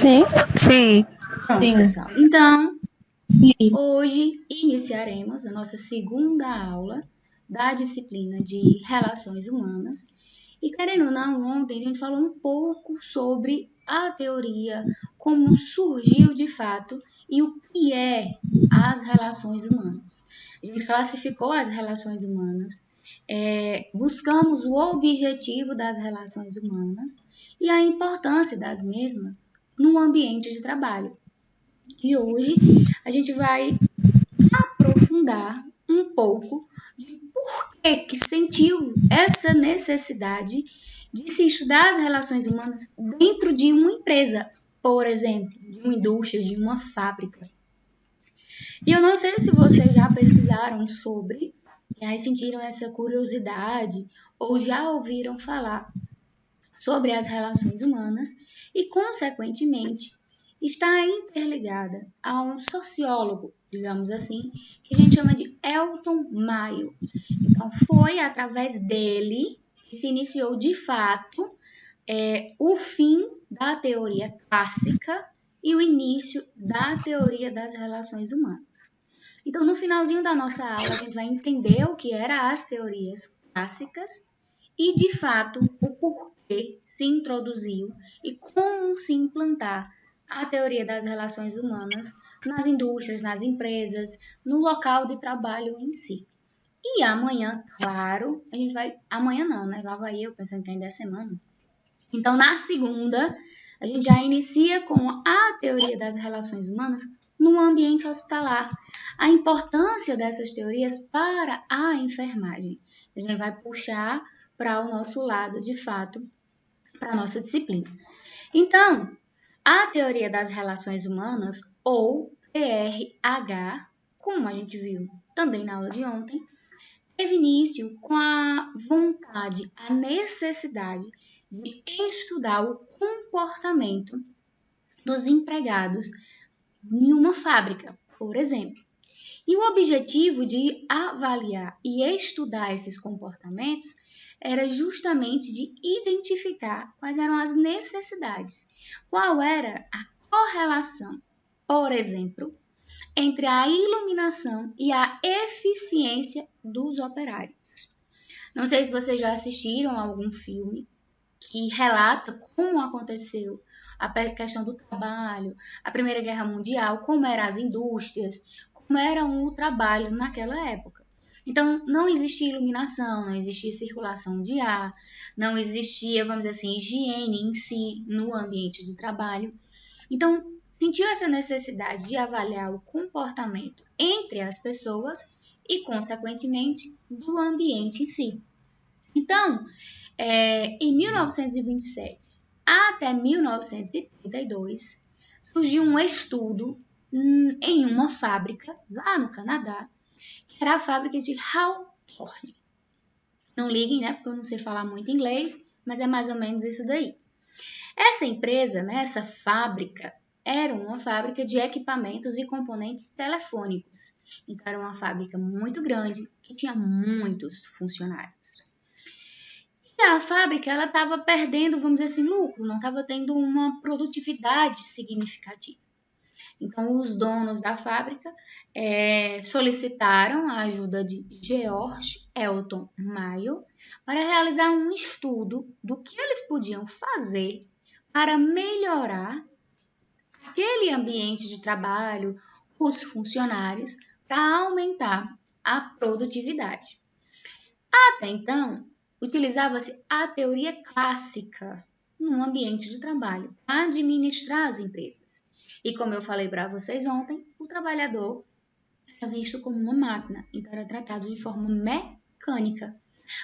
Sim, Sim. Pronto, sim. pessoal. Então, Sim. hoje iniciaremos a nossa segunda aula da disciplina de Relações Humanas. E querendo ou não, ontem a gente falou um pouco sobre a teoria, como surgiu de fato e o que é as relações humanas. A gente classificou as relações humanas, buscamos o objetivo das relações humanas e a importância das mesmas no ambiente de trabalho. E hoje a gente vai aprofundar um pouco de por que sentiu essa necessidade de se estudar as relações humanas dentro de uma empresa, por exemplo, de uma indústria, de uma fábrica. E eu não sei se vocês já pesquisaram sobre, e aí sentiram essa curiosidade, ou já ouviram falar sobre as relações humanas e, consequentemente, está interligada a um sociólogo, digamos assim, que a gente chama de Elton Mayo. Então, foi através dele que se iniciou, de fato, o fim da teoria clássica e o início da teoria das relações humanas. Então, no finalzinho da nossa aula, a gente vai entender o que eram as teorias clássicas e, de fato, o porquê se introduziu e como se implantar a teoria das relações humanas nas indústrias, nas empresas, no local de trabalho em si. E amanhã, claro, a gente vai... Amanhã não, né? Lá vai eu pensando que ainda é semana. Então, na segunda, a gente já inicia com a teoria das relações humanas no ambiente hospitalar. A importância dessas teorias para a enfermagem. A gente vai puxar para o nosso lado, de fato, para a nossa disciplina. Então, a teoria das relações humanas, ou TRH, como a gente viu também na aula de ontem, teve início com a vontade, a necessidade de estudar o comportamento dos empregados em uma fábrica, por exemplo. E o objetivo de avaliar e estudar esses comportamentos era justamente de identificar quais eram as necessidades, qual era a correlação, por exemplo, entre a iluminação e a eficiência dos operários. Não sei se vocês já assistiram a algum filme que relata como aconteceu a questão do trabalho, a Primeira Guerra Mundial, como eram as indústrias, como era o trabalho naquela época. Então, não existia iluminação, não existia circulação de ar, não existia, vamos dizer assim, higiene em si no ambiente de trabalho. Então, sentiu essa necessidade de avaliar o comportamento entre as pessoas e, consequentemente, do ambiente em si. Então, em 1927 até 1932, surgiu um estudo em uma fábrica lá no Canadá, que era a fábrica de Hawthorne. Não liguem, né? Porque eu não sei falar muito inglês, mas é mais ou menos isso daí. Essa empresa, né, essa fábrica, era uma fábrica de equipamentos e componentes telefônicos. Então, era uma fábrica muito grande, que tinha muitos funcionários. E a fábrica, ela estava perdendo, vamos dizer assim, lucro, não estava tendo uma produtividade significativa. Então, os donos da fábrica solicitaram a ajuda de George Elton Mayo para realizar um estudo do que eles podiam fazer para melhorar aquele ambiente de trabalho, os funcionários, para aumentar a produtividade. Até então, utilizava-se a teoria clássica no ambiente de trabalho, para administrar as empresas. E como eu falei para vocês ontem, o trabalhador era visto como uma máquina, então era tratado de forma mecânica.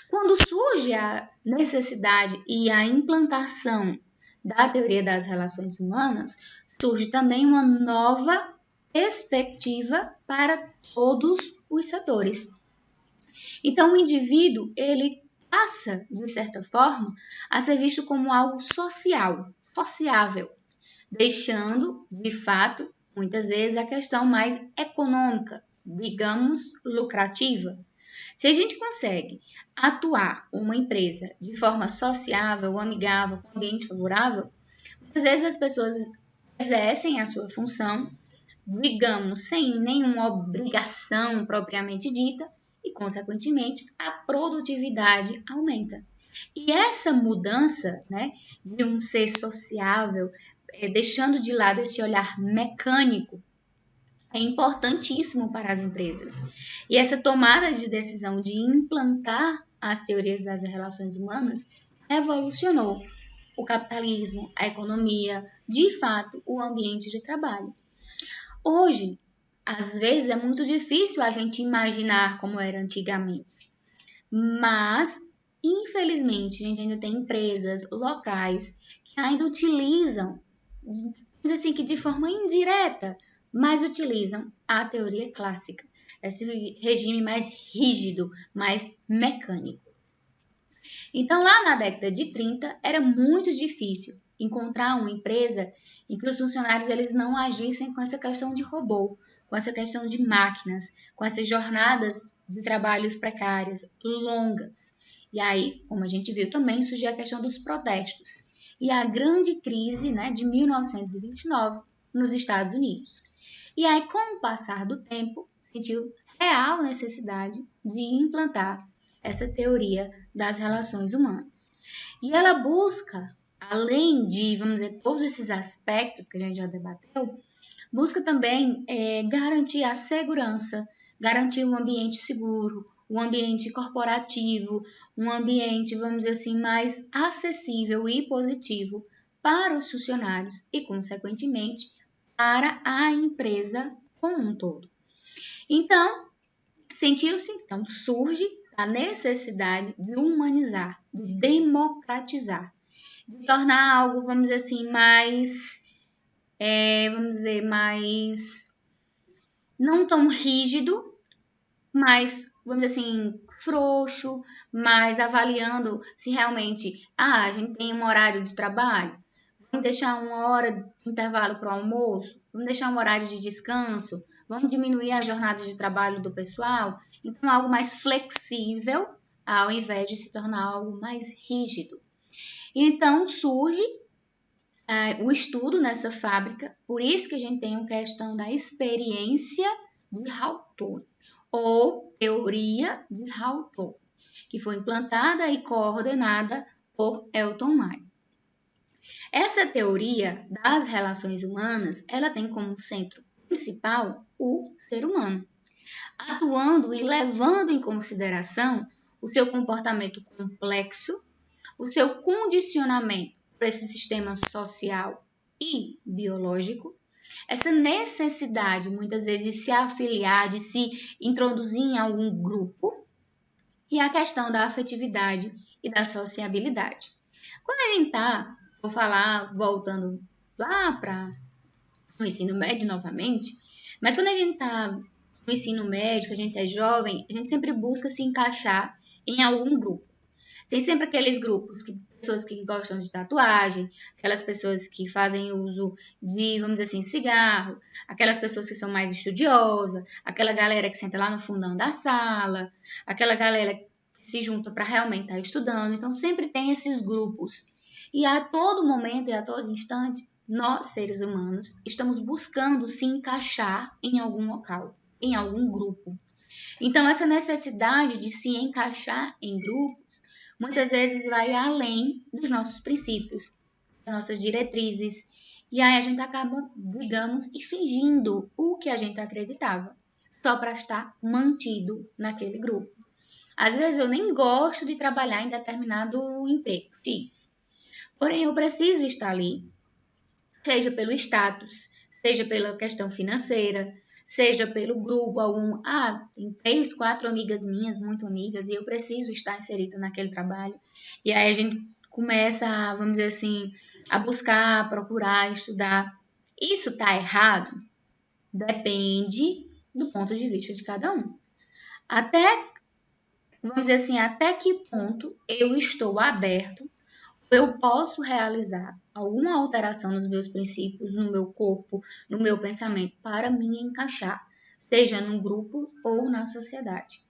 Quando surge a necessidade e a implantação da teoria das relações humanas, surge também uma nova perspectiva para todos os setores. Então, o indivíduo, ele passa, de certa forma, a ser visto como algo social, sociável, deixando, de fato, muitas vezes, a questão mais econômica, digamos, lucrativa. Se a gente consegue atuar uma empresa de forma sociável, amigável, com ambiente favorável, muitas vezes as pessoas exercem a sua função, digamos, sem nenhuma obrigação propriamente dita, e, consequentemente, a produtividade aumenta. E essa mudança, né, de um ser sociável, deixando de lado esse olhar mecânico, é importantíssimo para as empresas. E essa tomada de decisão de implantar as teorias das relações humanas revolucionou o capitalismo, a economia, de fato, o ambiente de trabalho. Hoje, às vezes, é muito difícil a gente imaginar como era antigamente, mas, infelizmente, a gente ainda tem empresas locais que ainda utilizam, assim, que de forma indireta, mas utilizam a teoria clássica, esse regime mais rígido, mais mecânico. Então, lá na década de 30, era muito difícil encontrar uma empresa em que os funcionários eles não agissem com essa questão de robô, com essa questão de máquinas, com essas jornadas de trabalhos precárias, longas. E aí, como a gente viu também, surgiu a questão dos protestos e a grande crise, né, de 1929 nos Estados Unidos. E aí, com o passar do tempo, sentiu real necessidade de implantar essa teoria das relações humanas. E ela busca, além de, vamos dizer, todos esses aspectos que a gente já debateu, busca também garantir a segurança, garantir um ambiente seguro, um ambiente corporativo, um ambiente, vamos dizer assim, mais acessível e positivo para os funcionários e, consequentemente, para a empresa como um todo. Então, então surge a necessidade de humanizar, de democratizar, de tornar algo, vamos dizer assim, mais, mais não tão rígido, mas, vamos dizer assim, frouxo, mas avaliando se realmente, a gente tem um horário de trabalho, vamos deixar uma hora de intervalo para o almoço, vamos deixar um horário de descanso, vamos diminuir a jornada de trabalho do pessoal. Então, algo mais flexível, ao invés de se tornar algo mais rígido. Então, surge o estudo nessa fábrica, por isso que a gente tem a questão da experiência de Hawthorne, ou teoria de Hawthorne, que foi implantada e coordenada por Elton Meyer. Essa teoria das relações humanas, ela tem como centro principal o ser humano, atuando e levando em consideração o seu comportamento complexo, o seu condicionamento para esse sistema social e biológico, essa necessidade, muitas vezes, de se afiliar, de se introduzir em algum grupo, e a questão da afetividade e da sociabilidade. Quando a gente está, vou falar, voltando lá para o ensino médio novamente, mas quando a gente está no ensino médio, que a gente é jovem, a gente sempre busca se encaixar em algum grupo. Tem sempre aqueles grupos, pessoas que gostam de tatuagem, aquelas pessoas que fazem uso de, vamos dizer assim, cigarro, aquelas pessoas que são mais estudiosas, aquela galera que senta lá no fundão da sala, aquela galera que se junta para realmente estar estudando. Então, sempre tem esses grupos. E a todo momento e a todo instante, nós, seres humanos, estamos buscando se encaixar em algum local, em algum grupo. Então, essa necessidade de se encaixar em grupo, muitas vezes vai além dos nossos princípios, das nossas diretrizes, e aí a gente acaba, digamos, e fingindo o que a gente acreditava, só para estar mantido naquele grupo. Às vezes eu nem gosto de trabalhar em determinado emprego, X, porém eu preciso estar ali, seja pelo status, seja pela questão financeira, seja pelo grupo, tem 3, 4 amigas minhas, muito amigas, e eu preciso estar inserida naquele trabalho. E aí a gente começa, vamos dizer assim, a buscar, a procurar, estudar. Isso está errado? Depende do ponto de vista de cada um. Vamos dizer assim, até que ponto eu estou aberto, eu posso realizar alguma alteração nos meus princípios, no meu corpo, no meu pensamento, para me encaixar, seja num grupo ou na sociedade.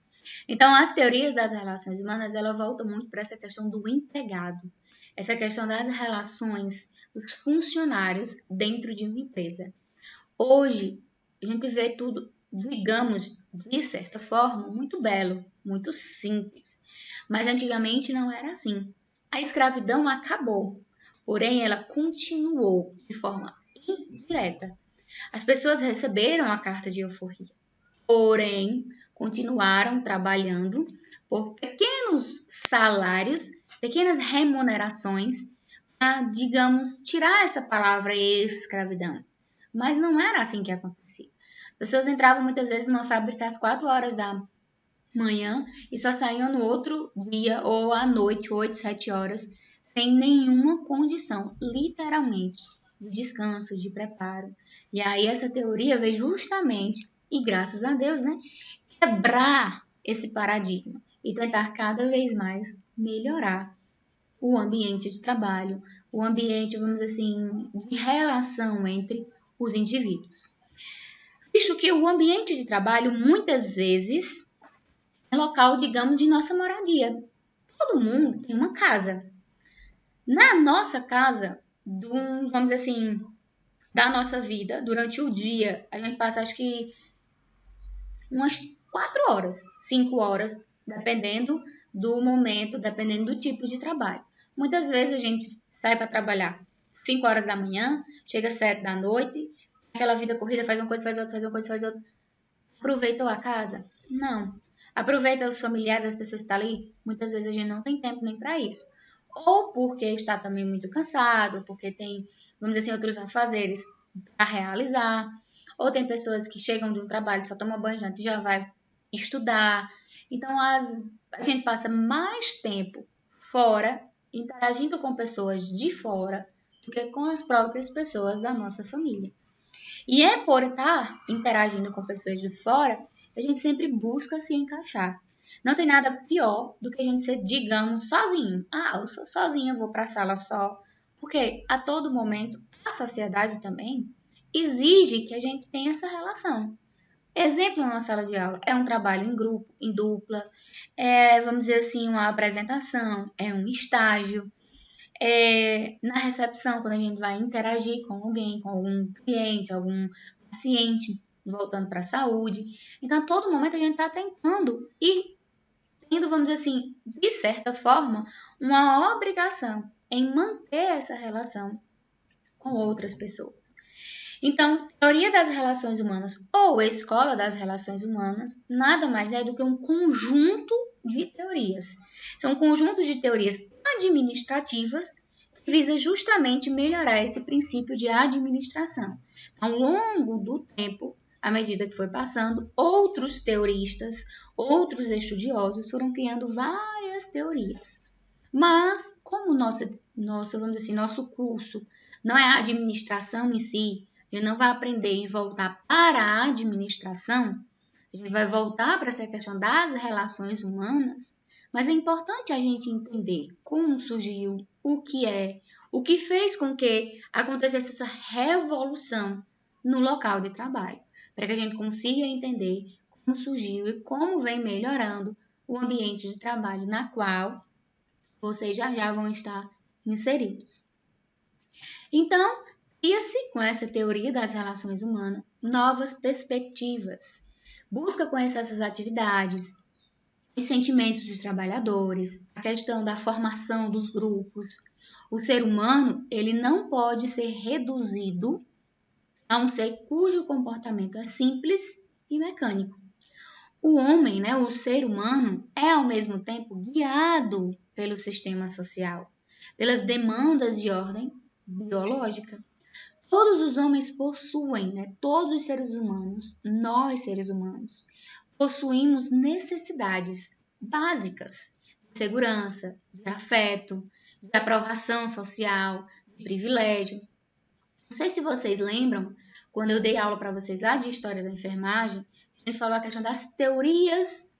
Então, as teorias das relações humanas, ela volta muito para essa questão do empregado, essa questão das relações dos funcionários dentro de uma empresa. Hoje, a gente vê tudo, digamos, de certa forma, muito belo, muito simples. Mas antigamente não era assim. A escravidão acabou, porém ela continuou de forma indireta. As pessoas receberam a carta de euforia, porém continuaram trabalhando por pequenos salários, pequenas remunerações, para, digamos, tirar essa palavra escravidão. Mas não era assim que acontecia. As pessoas entravam muitas vezes numa fábrica às 4 horas da manhã e só saíam no outro dia ou à noite, 8, 7 horas, sem nenhuma condição, literalmente, de descanso, de preparo. E aí essa teoria veio justamente, e graças a Deus, né, quebrar esse paradigma e tentar cada vez mais melhorar o ambiente de trabalho, o ambiente, vamos dizer assim, de relação entre os indivíduos. Visto que o ambiente de trabalho, muitas vezes, é local, digamos, de nossa moradia. Todo mundo tem uma casa. Na nossa casa, vamos dizer assim, da nossa vida, durante o dia, a gente passa, acho que, umas 4 horas, 5 horas, dependendo do momento, dependendo do tipo de trabalho. Muitas vezes a gente sai para trabalhar 5 horas da manhã, chega às 7 da noite, aquela vida corrida, faz uma coisa, faz outra, faz uma coisa, faz outra. Aproveitou a casa? Não. Aproveita os familiares, as pessoas que estão ali? Muitas vezes a gente não tem tempo nem para isso. Ou porque está também muito cansado, porque tem, vamos dizer assim, outros afazeres a realizar. Ou tem pessoas que chegam de um trabalho, só toma banho, já vai estudar. Então, a gente passa mais tempo fora, interagindo com pessoas de fora, do que com as próprias pessoas da nossa família. E é por estar interagindo com pessoas de fora que a gente sempre busca se encaixar. Não tem nada pior do que a gente ser, digamos, sozinho. Ah, eu sou sozinha, vou para a sala só. Porque a todo momento a sociedade também exige que a gente tenha essa relação. Exemplo na sala de aula é um trabalho em grupo, em dupla, vamos dizer assim, uma apresentação, é um estágio. Na recepção, quando a gente vai interagir com alguém, com algum cliente, algum paciente, voltando para a saúde. Então, a todo momento a gente está tentando e tendo, vamos dizer assim, de certa forma, uma obrigação em manter essa relação com outras pessoas. Então, teoria das relações humanas ou escola das relações humanas nada mais é do que um conjunto de teorias. São conjuntos de teorias administrativas que visa justamente melhorar esse princípio de administração. Ao longo do tempo, à medida que foi passando, outros teoristas, outros estudiosos foram criando várias teorias. Mas, como vamos dizer assim, nosso curso não é a administração em si, a gente não vai aprender e voltar para a administração, a gente vai voltar para essa questão das relações humanas, mas é importante a gente entender como surgiu, o que fez com que acontecesse essa revolução no local de trabalho, para que a gente consiga entender como surgiu e como vem melhorando o ambiente de trabalho na qual vocês já vão estar inseridos. Então, cria-se com essa teoria das relações humanas novas perspectivas. Busca conhecer essas atividades, os sentimentos dos trabalhadores, a questão da formação dos grupos. O ser humano, ele não pode ser reduzido a um ser cujo comportamento é simples e mecânico. O homem, né, o ser humano, é ao mesmo tempo guiado pelo sistema social, pelas demandas de ordem biológica. Todos os homens possuem, né, todos os seres humanos, nós seres humanos, possuímos necessidades básicas de segurança, de afeto, de aprovação social, de privilégio. Não sei se vocês lembram, quando eu dei aula para vocês lá de História da Enfermagem, a gente falou a questão das teorias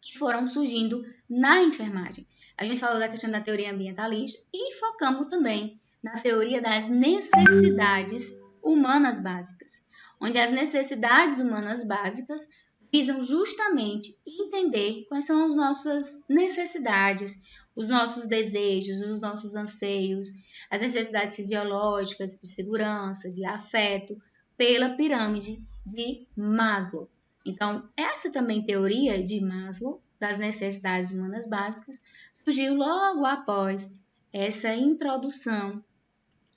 que foram surgindo na enfermagem. A gente falou da questão da teoria ambientalista e focamos também na teoria das necessidades humanas básicas, onde as necessidades humanas básicas visam justamente entender quais são as nossas necessidades, os nossos desejos, os nossos anseios, as necessidades fisiológicas de segurança, de afeto, pela pirâmide de Maslow. Então, essa também teoria de Maslow, das necessidades humanas básicas, surgiu logo após essa introdução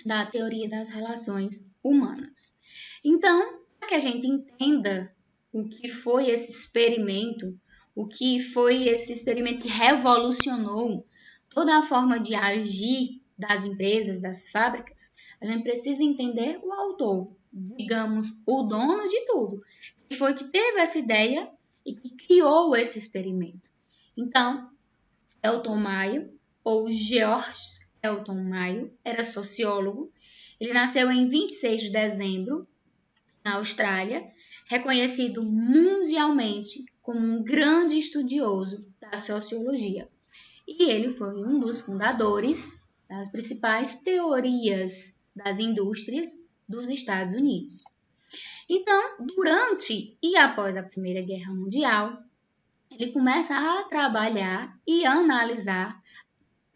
da teoria das relações humanas. Então, para que a gente entenda o que foi esse experimento, o que foi esse experimento que revolucionou toda a forma de agir das empresas, das fábricas, a gente precisa entender o autor, digamos, o dono de tudo, que foi que teve essa ideia e que criou esse experimento. Então, Elton Mayo, ou George Elton Mayo, era sociólogo. Ele nasceu em 26 de dezembro, na Austrália, reconhecido mundialmente como um grande estudioso da sociologia. E ele foi um dos fundadores das principais teorias das indústrias dos Estados Unidos. Então, durante e após a Primeira Guerra Mundial, ele começa a trabalhar e a analisar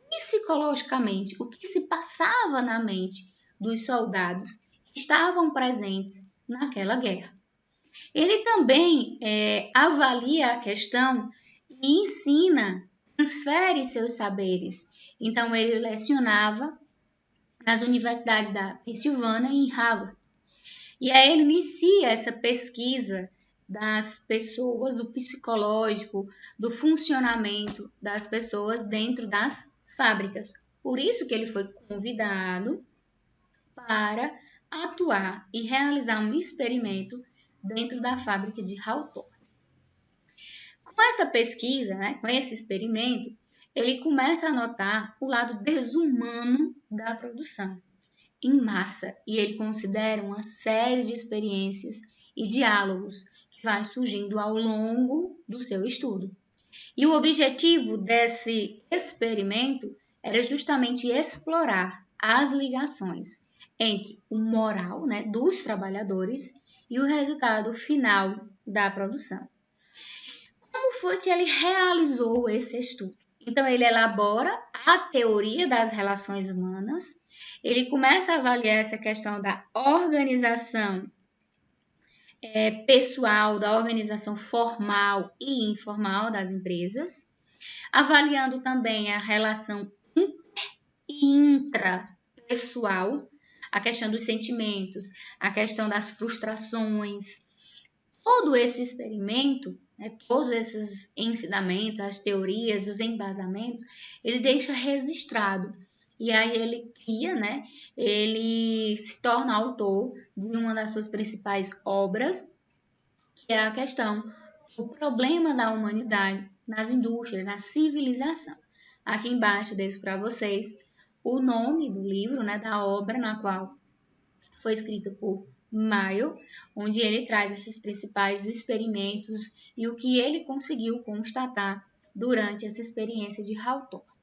psicologicamente o que se passava na mente dos soldados que estavam presentes naquela guerra. Ele também avalia a questão e ensina, transfere seus saberes. Então, ele lecionava nas universidades da Pensilvânia e em Harvard. E aí ele inicia essa pesquisa das pessoas, do psicológico, do funcionamento das pessoas dentro das fábricas. Por isso que ele foi convidado para atuar e realizar um experimento dentro da fábrica de Hawthorne. Com essa pesquisa, com esse experimento, ele começa a notar o lado desumano da produção em massa e ele considera uma série de experiências e diálogos que vai surgindo ao longo do seu estudo. E o objetivo desse experimento era justamente explorar as ligações entre o moral dos trabalhadores e o resultado final da produção. Como foi que ele realizou esse estudo? Então, ele elabora a teoria das relações humanas, ele começa a avaliar essa questão da organização pessoal, da organização formal e informal das empresas, avaliando também a relação inter e intrapessoal, a questão dos sentimentos, a questão das frustrações. Todo esse experimento, todos esses ensinamentos, as teorias, os embasamentos, ele deixa registrado. E aí ele cria, ele se torna autor de uma das suas principais obras, que é a questão do problema da humanidade nas indústrias, na civilização. Aqui embaixo eu deixo para vocês o nome do livro, da obra na qual foi escrita por Mayo, onde ele traz esses principais experimentos e o que ele conseguiu constatar durante essa experiência de Hawthorne.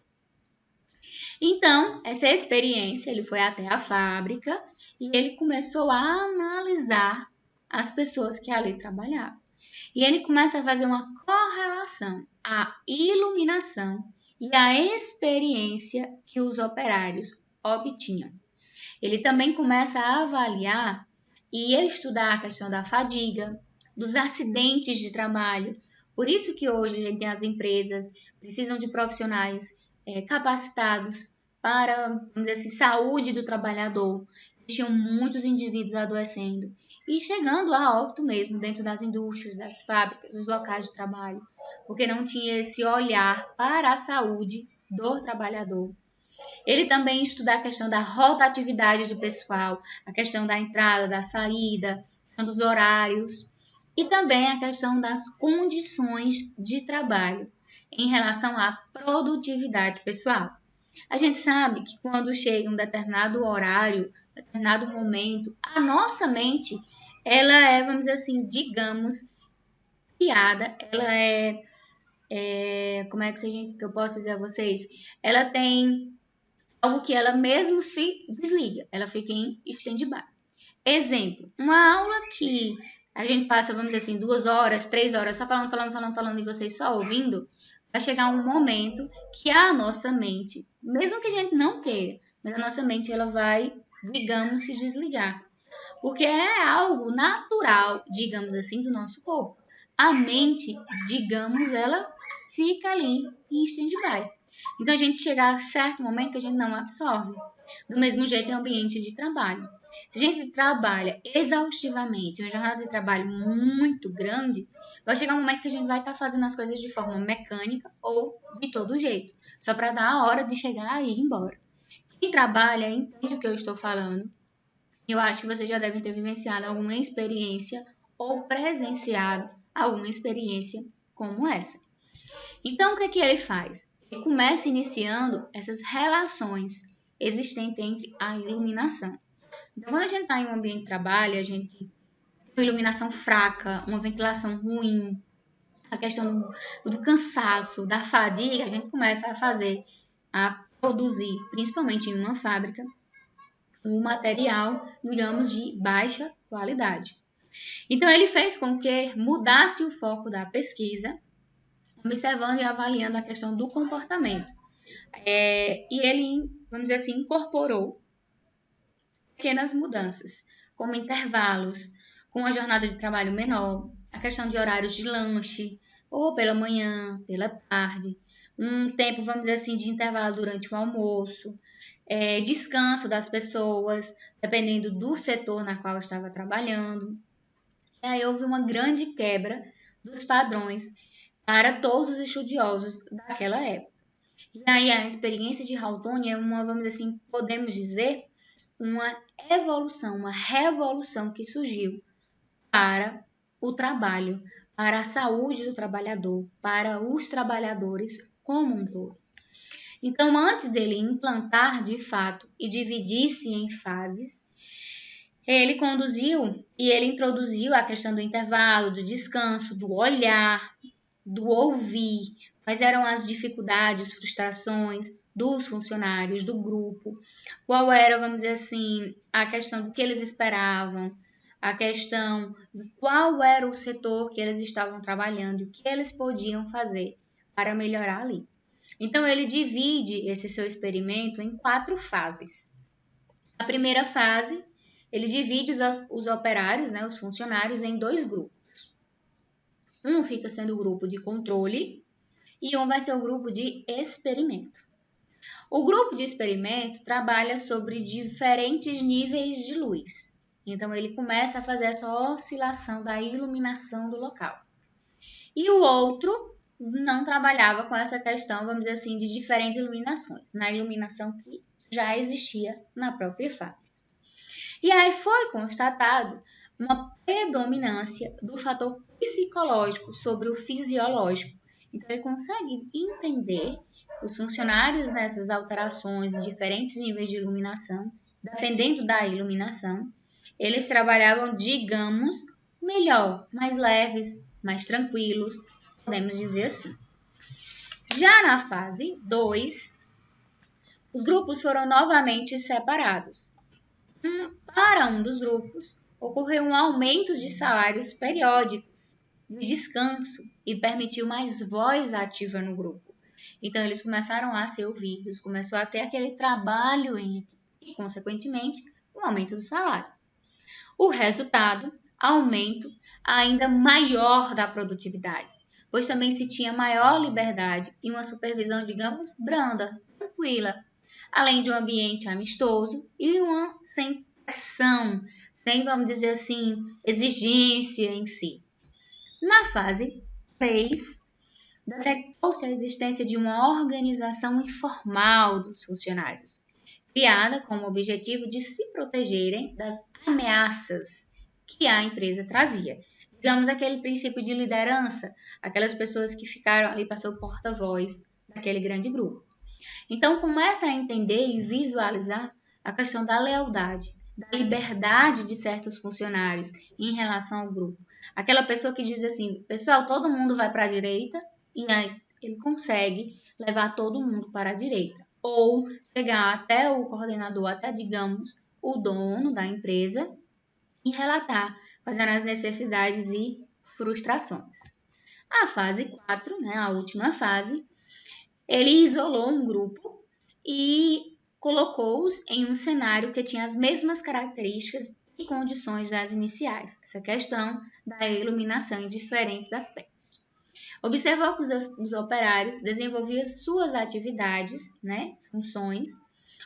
Então, essa experiência, ele foi até a fábrica e ele começou a analisar as pessoas que ali trabalhavam. E ele começa a fazer uma correlação à iluminação e à experiência que os operários obtinham. Ele também começa a avaliar e estudar a questão da fadiga, dos acidentes de trabalho. Por isso que hoje a gente tem as empresas precisam de profissionais capacitados para, vamos dizer assim, saúde do trabalhador. Tinham muitos indivíduos adoecendo e chegando a óbito mesmo dentro das indústrias, das fábricas, dos locais de trabalho, porque não tinha esse olhar para a saúde do trabalhador. Ele também estuda a questão da rotatividade do pessoal, a questão da entrada, da saída, a questão dos horários e também a questão das condições de trabalho em relação à produtividade pessoal. A gente sabe que quando chega um determinado horário, determinado momento, a nossa mente, ela é, vamos dizer assim, digamos, criada, ela como é que eu posso dizer a vocês? Ela tem algo que ela mesmo se desliga, ela fica em stand-by. Exemplo, uma aula que a gente passa, vamos dizer assim, 2 horas, 3 horas, só falando e vocês só ouvindo, vai chegar um momento que a nossa mente, mesmo que a gente não queira, mas a nossa mente ela vai, digamos, se desligar. Porque é algo natural, digamos assim, do nosso corpo. A mente, digamos, ela fica ali em stand-by. Então a gente chega a certo momento que a gente não absorve. Do mesmo jeito em ambiente de trabalho. Se a gente trabalha exaustivamente, uma jornada de trabalho muito grande, vai chegar um momento que a gente vai estar fazendo as coisas de forma mecânica ou de todo jeito, só para dar a hora de chegar e ir embora. Quem trabalha entende o que eu estou falando. Eu acho que vocês já devem ter vivenciado alguma experiência ou presenciado alguma experiência como essa. Então, o que é que ele faz? Ele começa iniciando essas relações existentes entre a iluminação. Então, quando a gente está em um ambiente de trabalho, a gente tem uma iluminação fraca, uma ventilação ruim, a questão do cansaço, da fadiga, a gente começa a produzir, principalmente em uma fábrica, um material, digamos, de baixa qualidade. Então, ele fez com que mudasse o foco da pesquisa, observando e avaliando a questão do comportamento. E ele, vamos dizer assim, incorporou pequenas mudanças, como intervalos, com uma jornada de trabalho menor, a questão de horários de lanche, ou pela manhã, pela tarde, um tempo, vamos dizer assim, de intervalo durante o almoço, descanso das pessoas, dependendo do setor na qual estava trabalhando. E aí houve uma grande quebra dos padrões para todos os estudiosos daquela época. E aí a experiência de Hawthorne é uma, vamos dizer assim, podemos dizer, uma evolução, uma revolução que surgiu para o trabalho, para a saúde do trabalhador, para os trabalhadores como um todo. Então, antes dele implantar de fato e dividir-se em fases, ele conduziu e ele introduziu a questão do intervalo, do descanso, do olhar, do ouvir, quais eram as dificuldades, frustrações dos funcionários, do grupo, qual era, vamos dizer assim, a questão do que eles esperavam, a questão de qual era o setor que eles estavam trabalhando, o que eles podiam fazer para melhorar ali. Então, ele divide esse seu experimento em 4 fases. A primeira fase, ele divide os operários, né, os funcionários, em 2 grupos. Um fica sendo o grupo de controle e um vai ser o grupo de experimento. O grupo de experimento trabalha sobre diferentes níveis de luz. Então, ele começa a fazer essa oscilação da iluminação do local. E o outro não trabalhava com essa questão, vamos dizer assim, de diferentes iluminações, na iluminação que já existia na própria fábrica. E aí foi constatado uma predominância do fator psicológico sobre o fisiológico. Então, ele consegue entender os funcionários nessas alterações de diferentes níveis de iluminação, dependendo da iluminação, eles trabalhavam, digamos, melhor, mais leves, mais tranquilos, podemos dizer assim. Já na fase 2, os grupos foram novamente separados. Para um dos grupos, ocorreu um aumento de salários periódicos, de descanso e permitiu mais voz ativa no grupo. Então, eles começaram a ser ouvidos, começou a ter aquele trabalho em equipe e, consequentemente, um aumento do salário. O resultado, aumento ainda maior da produtividade, pois também se tinha maior liberdade e uma supervisão, digamos, branda, tranquila, além de um ambiente amistoso e uma sem pressão, sem, vamos dizer assim, exigência em si. Na fase 3, detectou-se a existência de uma organização informal dos funcionários, criada com o objetivo de se protegerem das ameaças que a empresa trazia. Digamos, aquele princípio de liderança, aquelas pessoas que ficaram ali para ser o porta-voz daquele grande grupo. Então, começa a entender e visualizar a questão da lealdade, da liberdade de certos funcionários em relação ao grupo. Aquela pessoa que diz assim, pessoal, todo mundo vai para a direita, e aí ele consegue levar todo mundo para a direita. Ou chegar até o coordenador, até, digamos, o dono da empresa e relatar quais eram as necessidades e frustrações. A fase 4, né, a última fase, ele isolou um grupo e colocou-os em um cenário que tinha as mesmas características e condições das iniciais. Essa questão da iluminação em diferentes aspectos. Observou que os operários desenvolviam suas atividades, né, funções,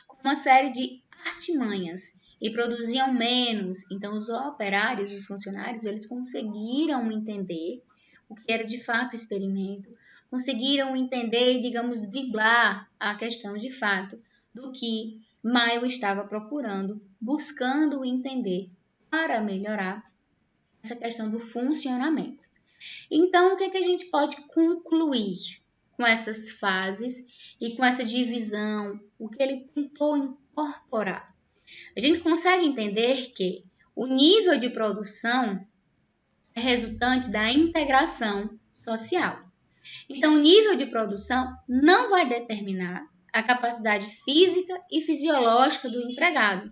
com uma série de artimanhas e produziam menos. Então, os operários, os funcionários, eles conseguiram entender o que era de fato experimento, conseguiram entender e, digamos, driblar a questão de fato do que Maio estava procurando, buscando entender para melhorar essa questão do funcionamento. Então, o que a gente pode concluir com essas fases e com essa divisão, o que ele tentou incorporar? A gente consegue entender que o nível de produção é resultante da integração social. Então, o nível de produção não vai determinar a capacidade física e fisiológica do empregado,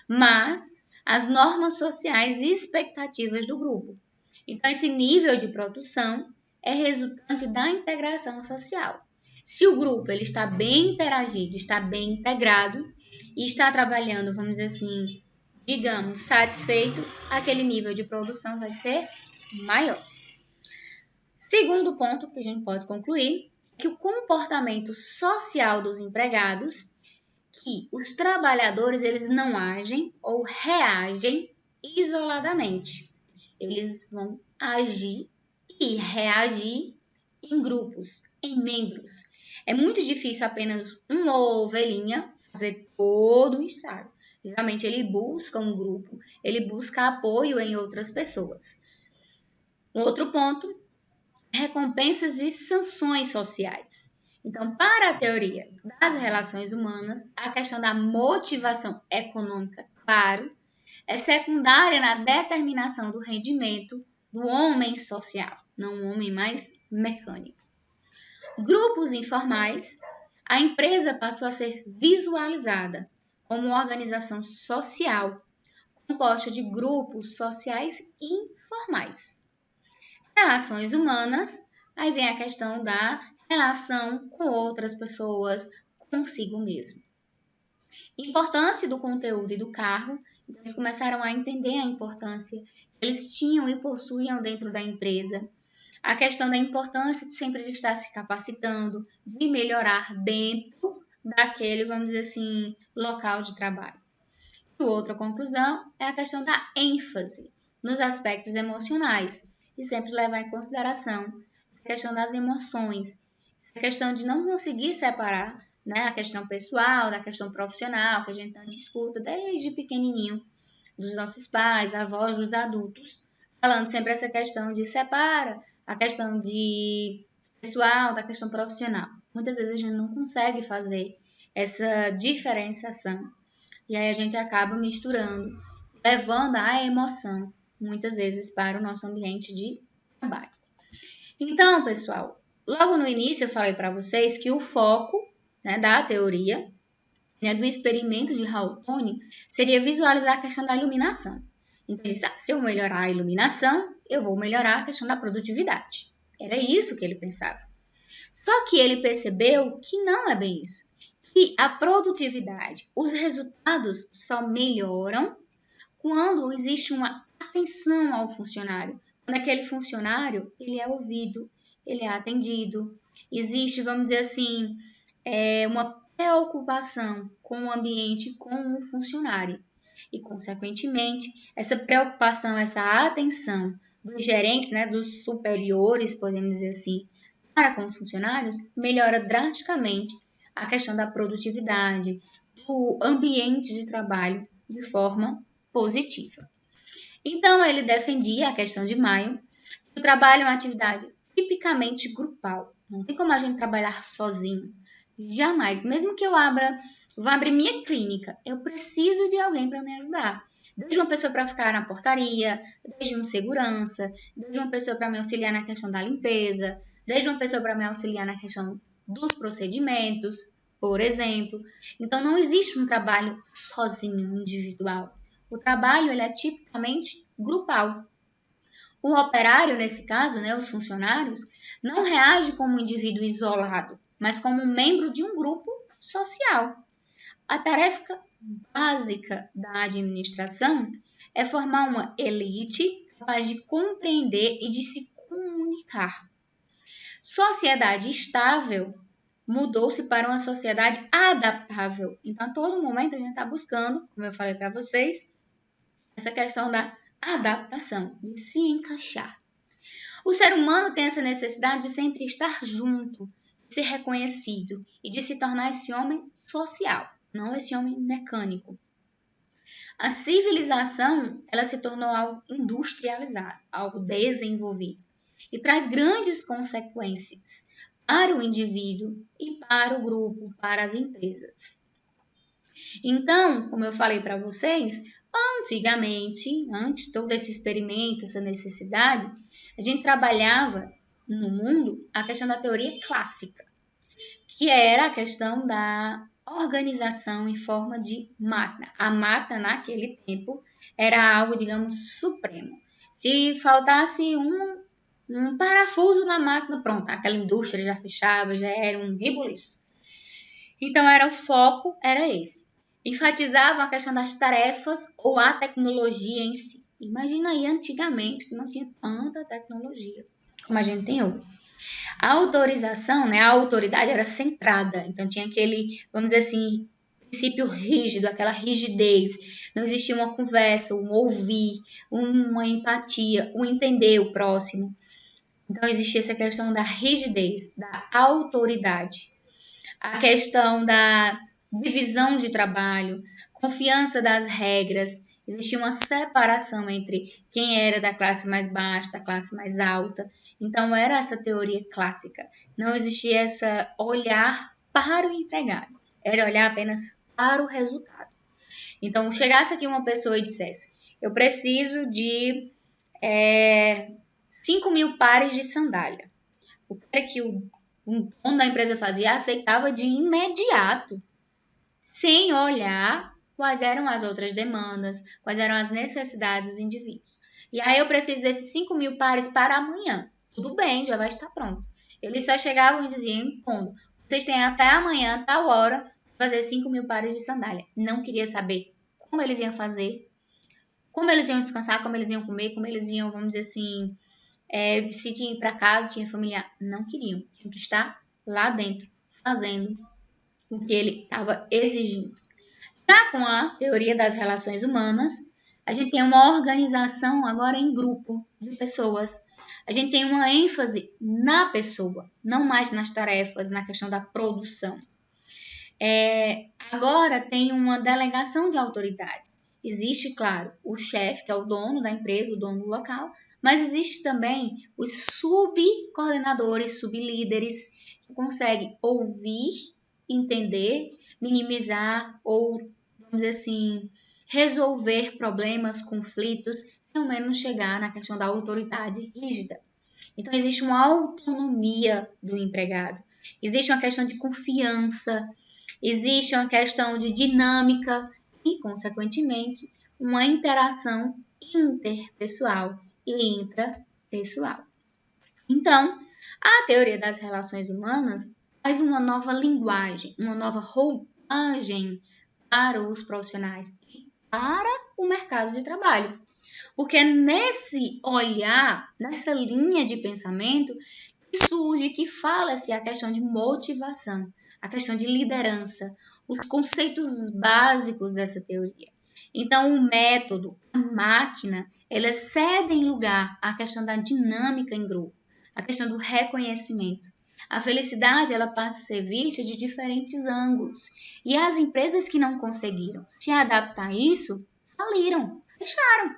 mas as normas sociais e expectativas do grupo. Então, esse nível de produção é resultante da integração social. Se o grupo ele está bem interagido, está bem integrado e está trabalhando, vamos dizer assim, digamos, satisfeito, aquele nível de produção vai ser maior. Segundo ponto que a gente pode concluir é que o comportamento social dos empregados, que os trabalhadores eles não agem ou reagem isoladamente. Eles vão agir e reagir em grupos, em membros. É muito difícil apenas uma ovelhinha fazer todo o estrago. Geralmente ele busca um grupo, ele busca apoio em outras pessoas. Outro ponto, recompensas e sanções sociais. Então, para a teoria das relações humanas, a questão da motivação econômica, claro, é secundária na determinação do rendimento do homem social, não um homem mais mecânico. Grupos informais, a empresa passou a ser visualizada como uma organização social composta de grupos sociais informais. Relações humanas, aí vem a questão da relação com outras pessoas, consigo mesmo. Importância do conteúdo e do cargo, então eles começaram a entender a importância que eles tinham e possuíam dentro da empresa. A questão da importância de sempre estar se capacitando, de melhorar dentro daquele, vamos dizer assim, local de trabalho. E outra conclusão é a questão da ênfase nos aspectos emocionais e sempre levar em consideração a questão das emoções, a questão de não conseguir separar, né, a questão pessoal da questão profissional, que a gente tanto escuta desde pequenininho, dos nossos pais, avós, dos adultos, falando sempre essa questão de separa a questão de pessoal da questão profissional. Muitas vezes a gente não consegue fazer essa diferenciação e aí a gente acaba misturando, levando a emoção, muitas vezes, para o nosso ambiente de trabalho. Então, pessoal, logo no início eu falei para vocês que o foco, né, da teoria, né, do experimento de Hawthorne seria visualizar a questão da iluminação. Então, se eu melhorar a iluminação, eu vou melhorar a questão da produtividade. Era isso que ele pensava. Só que ele percebeu que não é bem isso. Que a produtividade, os resultados só melhoram quando existe uma atenção ao funcionário. Quando aquele funcionário ele é ouvido, ele é atendido. Existe, vamos dizer assim, uma preocupação com o ambiente, com o funcionário. E, consequentemente, essa preocupação, essa atenção dos gerentes, né, dos superiores, podemos dizer assim, para com os funcionários, melhora drasticamente a questão da produtividade, do ambiente de trabalho de forma positiva. Então, ele defendia a questão de Maio, que o trabalho é uma atividade tipicamente grupal. Não tem como a gente trabalhar sozinho. Jamais. Mesmo que eu vou abrir minha clínica, eu preciso de alguém para me ajudar. Desde uma pessoa para ficar na portaria, desde um segurança, desde uma pessoa para me auxiliar na questão da limpeza, desde uma pessoa para me auxiliar na questão dos procedimentos, por exemplo. Então, não existe um trabalho sozinho, individual. O trabalho ele é tipicamente grupal. O operário, nesse caso, né, os funcionários, não reage como um indivíduo isolado, mas como um membro de um grupo social. A tarefa básica da administração é formar uma elite capaz de compreender e de se comunicar. Sociedade estável mudou-se para uma sociedade adaptável. Então, a todo momento a gente está buscando, como eu falei para vocês, essa questão da adaptação, de se encaixar. O ser humano tem essa necessidade de sempre estar junto, de ser reconhecido e de se tornar esse homem social, não esse homem mecânico. A civilização, ela se tornou algo industrializado, algo desenvolvido e traz grandes consequências para o indivíduo e para o grupo, para as empresas. Então, como eu falei para vocês, antigamente, antes de todo esse experimento, essa necessidade, a gente trabalhava no mundo a questão da teoria clássica, que era a questão da organização em forma de máquina. A máquina, naquele tempo, era algo, digamos, supremo. Se faltasse um parafuso na máquina, pronto, aquela indústria já fechava, já era um rebuliço. Então, o foco era esse. Enfatizavam a questão das tarefas ou a tecnologia em si. Imagina aí antigamente que não tinha tanta tecnologia como a gente tem hoje. A autorização, né, a autoridade era centrada, então tinha aquele, vamos dizer assim, princípio rígido, aquela rigidez. Não existia uma conversa, um ouvir, uma empatia, um entender o próximo. Então existia essa questão da rigidez, da autoridade. A questão da divisão de trabalho, confiança das regras, existia uma separação entre quem era da classe mais baixa, da classe mais alta. Então, era essa teoria clássica. Não existia esse olhar para o empregado. Era olhar apenas para o resultado. Então, chegasse aqui uma pessoa e dissesse, eu preciso de 5.000 pares de sandália. O que é que o dono da empresa fazia? Aceitava de imediato, sem olhar quais eram as outras demandas, quais eram as necessidades dos indivíduos. E aí eu preciso desses 5.000 pares para amanhã. Tudo bem, já vai estar pronto. Eles só chegavam e diziam, vocês têm até amanhã, tal hora, para fazer 5.000 pares de sandália. Não queria saber como eles iam fazer, como eles iam descansar, como eles iam comer, como eles iam, vamos dizer assim, se tinha ir para casa, tinha familiar. Não queriam. Tinham que estar lá dentro, fazendo o que ele estava exigindo. Já com a teoria das relações humanas, a gente tem uma organização agora em grupo de pessoas. A gente tem uma ênfase na pessoa, não mais nas tarefas, na questão da produção. Agora tem uma delegação de autoridades. Existe, claro, o chefe, que é o dono da empresa, o dono do local, mas existe também os subcoordenadores, sublíderes, que conseguem ouvir, entender, minimizar ou, vamos dizer assim, resolver problemas, conflitos, sem ao menos chegar na questão da autoridade rígida. Então, existe uma autonomia do empregado, existe uma questão de confiança, existe uma questão de dinâmica e, consequentemente, uma interação interpessoal e intrapessoal. Então, a teoria das relações humanas traz uma nova linguagem, uma nova roupagem para os profissionais e para o mercado de trabalho. Porque nesse olhar, nessa linha de pensamento, surge que fala-se a questão de motivação, a questão de liderança, os conceitos básicos dessa teoria. Então, o método, a máquina, elas cedem lugar à questão da dinâmica em grupo, a questão do reconhecimento. A felicidade, ela passa a ser vista de diferentes ângulos. E as empresas que não conseguiram se adaptar a isso, faliram, fecharam.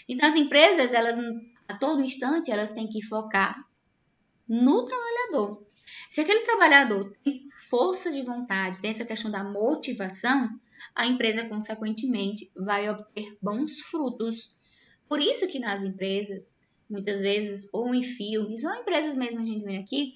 Então, as empresas, elas, a todo instante, elas têm que focar no trabalhador. Se aquele trabalhador tem força de vontade, tem essa questão da motivação, a empresa, consequentemente, vai obter bons frutos. Por isso que nas empresas, muitas vezes, ou em filmes, ou em empresas mesmo, a gente vê aqui,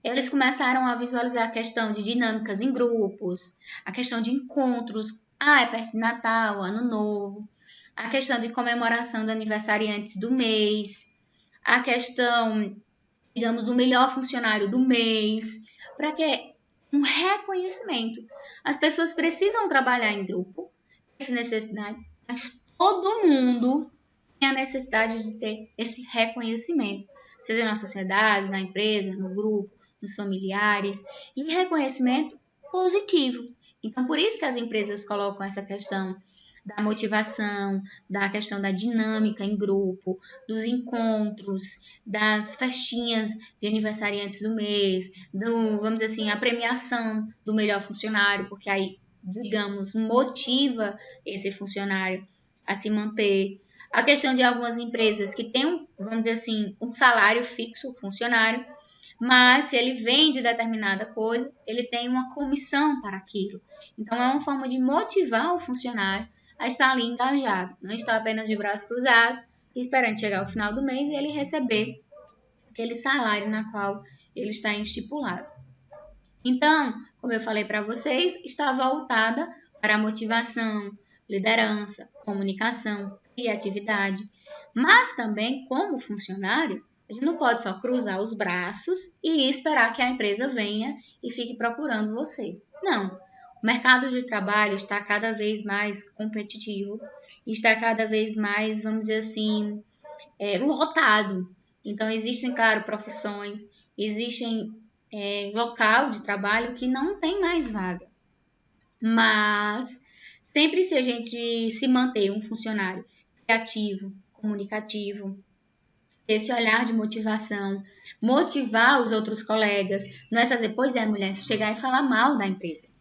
eles começaram a visualizar a questão de dinâmicas em grupos, a questão de encontros, é perto de Natal, Ano Novo, a questão de comemoração do aniversariantes do mês. a questão, digamos, do melhor funcionário do mês, para que um reconhecimento. As pessoas precisam trabalhar em grupo, essa necessidade, mas todo mundo tem a necessidade de ter esse reconhecimento, seja na sociedade, na empresa, no grupo, nos familiares, e reconhecimento positivo. Então, por isso que as empresas colocam essa questão da motivação, da questão da dinâmica em grupo, dos encontros, das festinhas de aniversariantes do mês, vamos dizer assim, a premiação do melhor funcionário, porque aí, digamos, motiva esse funcionário a se manter. A questão de algumas empresas que têm, vamos dizer assim, um salário fixo, o funcionário, mas se ele vende determinada coisa, ele tem uma comissão para aquilo. Então, é uma forma de motivar o funcionário a estar ali engajado, não estar apenas de braço cruzado, esperando chegar ao final do mês e ele receber aquele salário na qual ele está estipulado. Então, como eu falei para vocês, está voltada para a motivação, liderança, comunicação, criatividade, mas também como funcionário, a gente não pode só cruzar os braços e esperar que a empresa venha e fique procurando você. Não. O mercado de trabalho está cada vez mais competitivo, está cada vez mais, vamos dizer assim, lotado. Então, existem, claro, profissões, existem local de trabalho que não tem mais vaga. Mas, sempre se a gente se manter um funcionário criativo, comunicativo, esse olhar de motivação, motivar os outros colegas, não é só dizer, pois é, mulher, chegar e falar mal da empresa.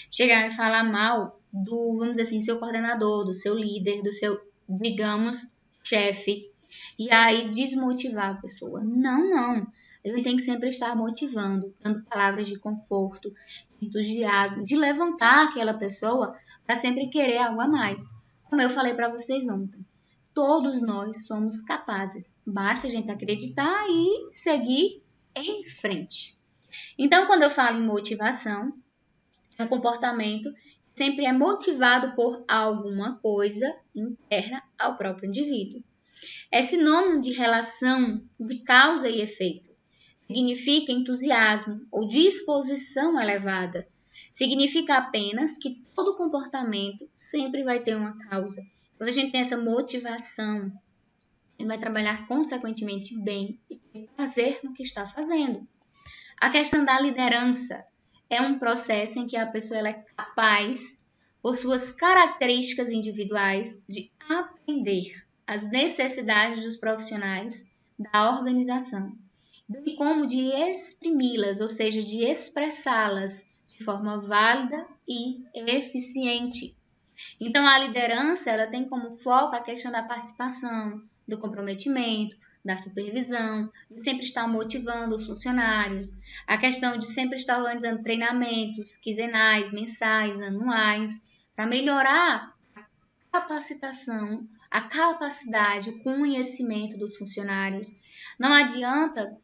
Chegar e falar mal do, vamos dizer assim, seu coordenador, do seu líder, do seu, digamos, chefe, e aí desmotivar a pessoa. Não. A gente tem que sempre estar motivando, dando palavras de conforto, de entusiasmo, de levantar aquela pessoa para sempre querer algo a mais. Como eu falei para vocês ontem, todos nós somos capazes, basta a gente acreditar e seguir em frente. Então, quando eu falo em motivação, é um comportamento que sempre é motivado por alguma coisa interna ao próprio indivíduo. É sinônimo de relação de causa e efeito. Significa entusiasmo ou disposição elevada. Significa apenas que todo comportamento sempre vai ter uma causa. Quando a gente tem essa motivação, a gente vai trabalhar consequentemente bem e ter prazer no que está fazendo. A questão da liderança é um processo em que a pessoa ela é capaz, por suas características individuais, de aprender as necessidades dos profissionais da organização, bem como de exprimi-las, ou seja, de expressá-las de forma válida e eficiente. Então, a liderança ela tem como foco a questão da participação, do comprometimento, da supervisão, de sempre estar motivando os funcionários, a questão de sempre estar organizando treinamentos quinzenais, mensais, anuais, para melhorar a capacitação, a capacidade, o conhecimento dos funcionários. Não adianta,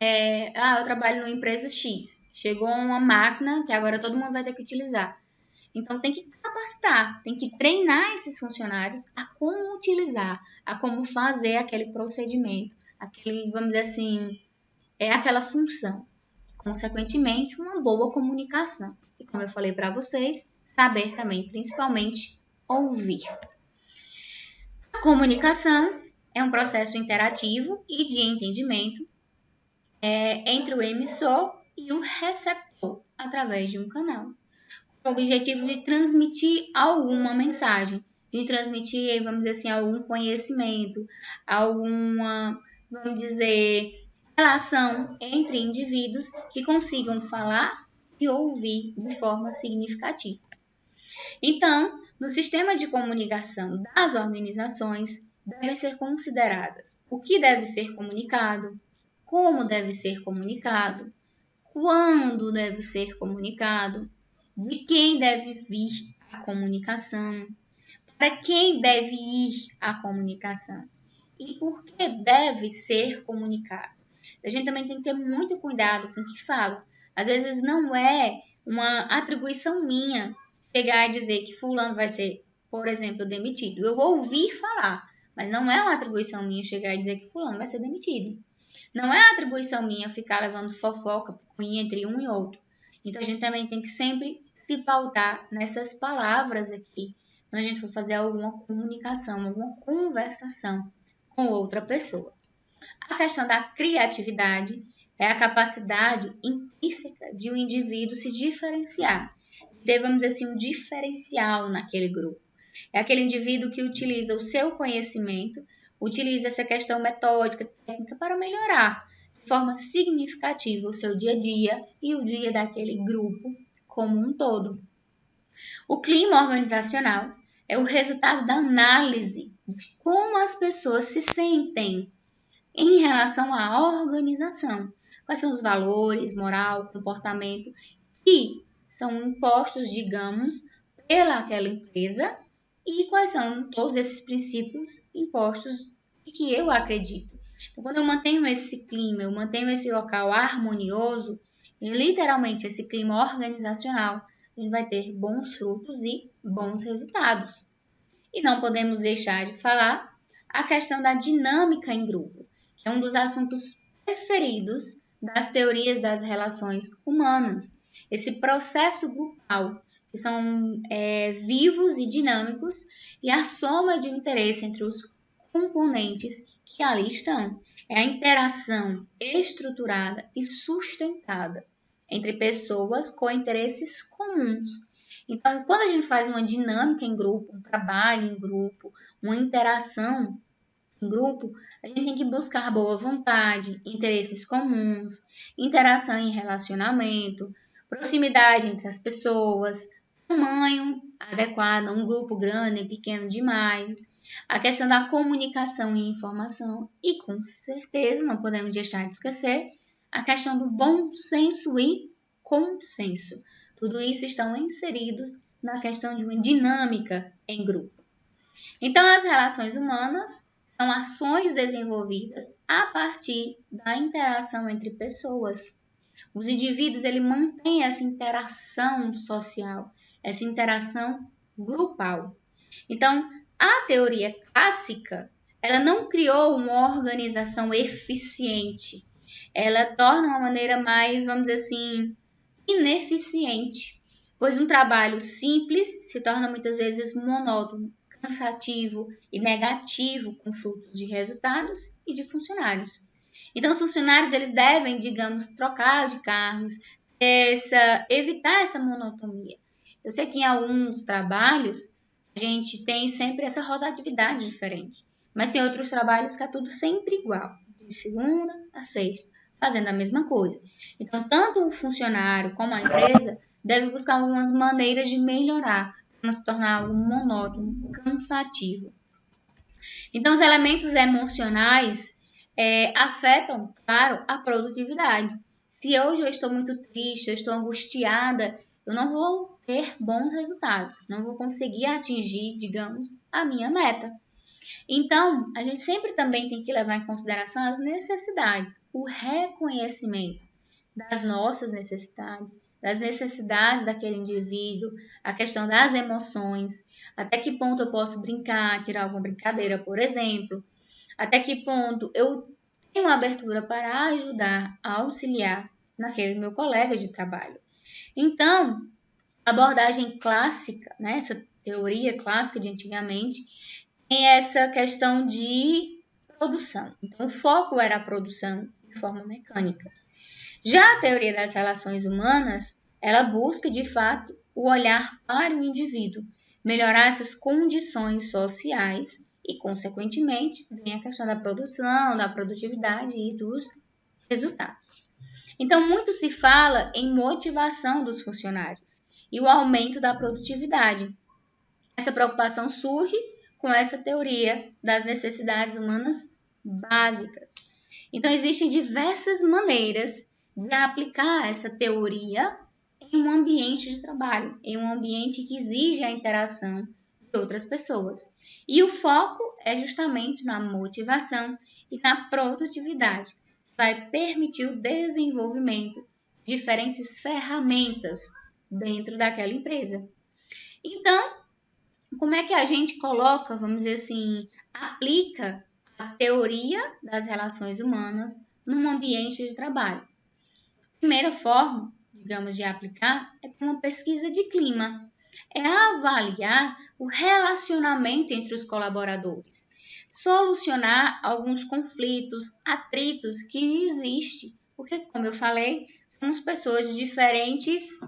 eu trabalho numa empresa X, chegou uma máquina que agora todo mundo vai ter que utilizar. Então, tem que capacitar, tem que treinar esses funcionários a como utilizar, a como fazer aquele procedimento, aquele, vamos dizer assim, aquela função. Consequentemente, uma boa comunicação. E como eu falei para vocês, saber também, principalmente, ouvir. A comunicação é um processo interativo e de entendimento entre o emissor e o receptor, através de um canal. Com o objetivo de transmitir alguma mensagem, de transmitir, vamos dizer assim, algum conhecimento, alguma, vamos dizer, relação entre indivíduos que consigam falar e ouvir de forma significativa. Então, no sistema de comunicação das organizações, devem ser consideradas o que deve ser comunicado, como deve ser comunicado, quando deve ser comunicado, de quem deve vir a comunicação, para quem deve ir a comunicação e por que deve ser comunicado. A gente também tem que ter muito cuidado com o que fala. Às vezes não é uma atribuição minha chegar e dizer que fulano vai ser, por exemplo, demitido. Eu ouvi falar, Mas não é uma atribuição minha chegar e dizer que fulano vai ser demitido. Não é atribuição minha ficar levando fofoca entre um e outro. Então, a gente também tem que sempre se pautar nessas palavras aqui, quando a gente for fazer alguma comunicação, alguma conversação com outra pessoa. A questão da criatividade é a capacidade intrínseca de um indivíduo se diferenciar. Vamos dizer assim, um diferencial naquele grupo. É aquele indivíduo que utiliza o seu conhecimento, utiliza essa questão metódica, técnica para melhorar de forma significativa o seu dia a dia e o dia daquele grupo como um todo. O clima organizacional é o resultado da análise de como as pessoas se sentem em relação à organização. Quais são os valores, moral, comportamento que são impostos, digamos, pelaquela empresa e quais são todos esses princípios impostos e que eu acredito. Então, quando eu mantenho esse clima, eu mantenho esse local harmonioso, e literalmente esse clima organizacional, a gente vai ter bons frutos e bons resultados. E não podemos deixar de falar a questão da dinâmica em grupo, que é um dos assuntos preferidos das teorias das relações humanas. Esse processo grupal, que são vivos e dinâmicos, e a soma de interesse entre os componentes que ali estão. É a interação estruturada e sustentada entre pessoas com interesses comuns. Então, quando a gente faz uma dinâmica em grupo, um trabalho em grupo, uma interação em grupo, a gente tem que buscar boa vontade, interesses comuns, interação em relacionamento, proximidade entre as pessoas, tamanho adequado, um grupo grande, pequeno demais, a questão da comunicação e informação e, com certeza, não podemos deixar de esquecer, a questão do bom senso e consenso. Tudo isso estão inseridos na questão de uma dinâmica em grupo. Então, as relações humanas são ações desenvolvidas a partir da interação entre pessoas. Os indivíduos ele mantêm essa interação social, essa interação grupal. Então, a teoria clássica, ela não criou uma organização eficiente. Ela torna uma maneira mais, vamos dizer assim, ineficiente, pois um trabalho simples se torna muitas vezes monótono, cansativo e negativo com frutos de resultados e de funcionários. Então, os funcionários eles devem, digamos, trocar de cargos, evitar essa monotonia. Eu sei que em alguns trabalhos a gente tem sempre essa rotatividade diferente, mas tem outros trabalhos que é tudo sempre igual, de segunda a sexta, fazendo a mesma coisa. Então, tanto o funcionário como a empresa deve buscar algumas maneiras de melhorar, para não se tornar algo monótono, cansativo. Então, os elementos emocionais afetam, claro, a produtividade. Se hoje eu estou muito triste, eu estou angustiada, eu não vou ter bons resultados, não vou conseguir atingir, digamos, a minha meta. Então, a gente sempre também tem que levar em consideração as necessidades, o reconhecimento das nossas necessidades, das necessidades daquele indivíduo, a questão das emoções, até que ponto eu posso brincar, tirar alguma brincadeira, por exemplo, até que ponto eu tenho uma abertura para ajudar, a auxiliar naquele meu colega de trabalho. Então, a abordagem clássica, né, essa teoria clássica de antigamente, tem essa questão de produção. Então, o foco era a produção de forma mecânica. Já a teoria das relações humanas, ela busca, de fato, o olhar para o indivíduo, melhorar essas condições sociais e, consequentemente, vem a questão da produção, da produtividade e dos resultados. Então, muito se fala em motivação dos funcionários e o aumento da produtividade. Essa preocupação surge com essa teoria das necessidades humanas básicas. Então, existem diversas maneiras de aplicar essa teoria em um ambiente de trabalho, em um ambiente que exige a interação de outras pessoas. E o foco é justamente na motivação e na produtividade, que vai permitir o desenvolvimento de diferentes ferramentas dentro daquela empresa. Então, Como é que a gente coloca, vamos dizer assim, aplica a teoria das relações humanas num ambiente de trabalho? A primeira forma, digamos, de aplicar é com uma pesquisa de clima. É avaliar o relacionamento entre os colaboradores, solucionar alguns conflitos, atritos que existem, porque, como eu falei, somos pessoas de diferentes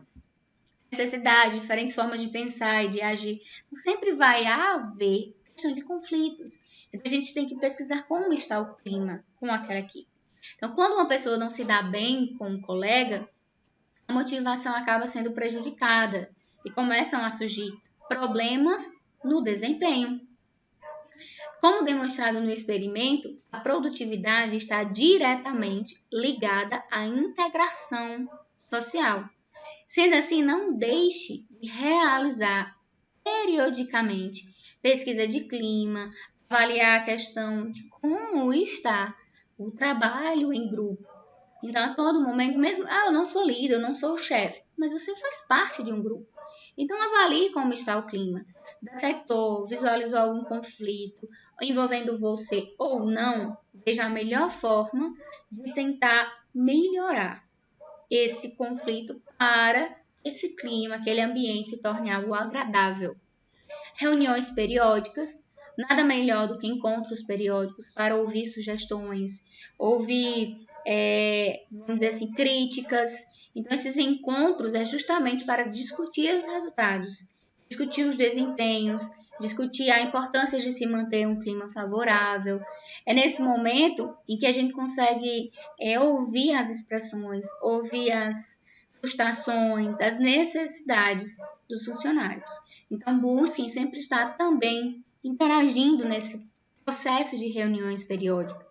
necessidades, diferentes formas de pensar e de agir. Sempre vai haver questão de conflitos. Então, a gente tem que pesquisar como está o clima com aquela equipe. Então, quando uma pessoa não se dá bem com um colega, a motivação acaba sendo prejudicada e começam a surgir problemas no desempenho. Como demonstrado no experimento, a produtividade está diretamente ligada à integração social. Sendo assim, não deixe de realizar periodicamente pesquisa de clima, avaliar a questão de como está o trabalho em grupo. Então, a todo momento, mesmo, eu não sou líder, eu não sou o chefe, mas você faz parte de um grupo. Então, avalie como está o clima. Detectou, visualizou algum conflito envolvendo você ou não, veja a melhor forma de tentar melhorar esse conflito para esse clima, aquele ambiente se torne algo agradável. Reuniões periódicas, nada melhor do que encontros periódicos para ouvir sugestões, ouvir, vamos dizer assim, críticas. Então, esses encontros é justamente para discutir os resultados, discutir os desempenhos, discutir a importância de se manter um clima favorável. É nesse momento em que a gente consegue ouvir as expressões, ouvir as frustrações, as necessidades dos funcionários. Então, busquem sempre estar também interagindo nesse processo de reuniões periódicas.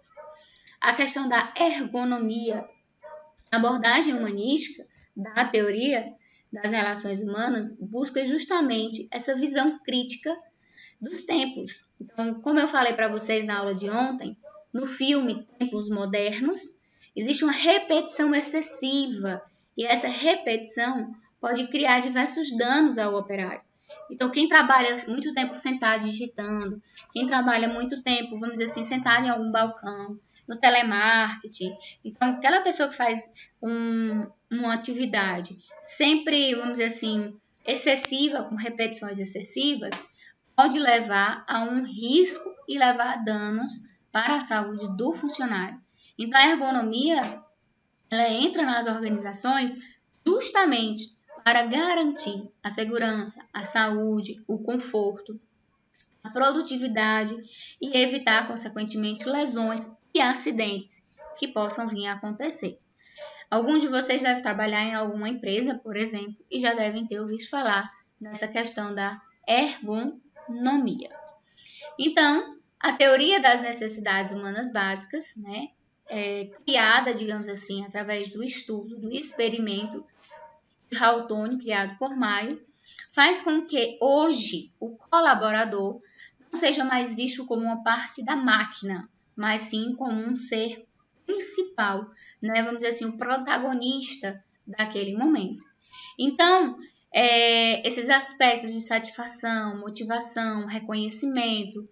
A questão da ergonomia, a abordagem humanística da teoria das relações humanas busca justamente essa visão crítica dos tempos. Então, como eu falei para vocês na aula de ontem, no filme Tempos Modernos, existe uma repetição excessiva e essa repetição pode criar diversos danos ao operário. Então, quem trabalha muito tempo sentado digitando, quem trabalha muito tempo, vamos dizer assim, sentado em algum balcão, no telemarketing, então aquela pessoa que faz uma atividade sempre, vamos dizer assim, excessiva, com repetições excessivas, pode levar a um risco e levar a danos para a saúde do funcionário. Então, a ergonomia ela entra nas organizações justamente para garantir a segurança, a saúde, o conforto, a produtividade e evitar, consequentemente, lesões e acidentes que possam vir a acontecer. Alguns de vocês devem trabalhar em alguma empresa, por exemplo, e já devem ter ouvido falar dessa questão da ergonomia. Então, a teoria das necessidades humanas básicas, né, criada, digamos assim, através do estudo, do experimento de Hawthorne, criado por Mayo, faz com que hoje o colaborador não seja mais visto como uma parte da máquina, mas sim como um ser principal, né? Vamos dizer assim, o protagonista daquele momento. Então, esses aspectos de satisfação, motivação, reconhecimento,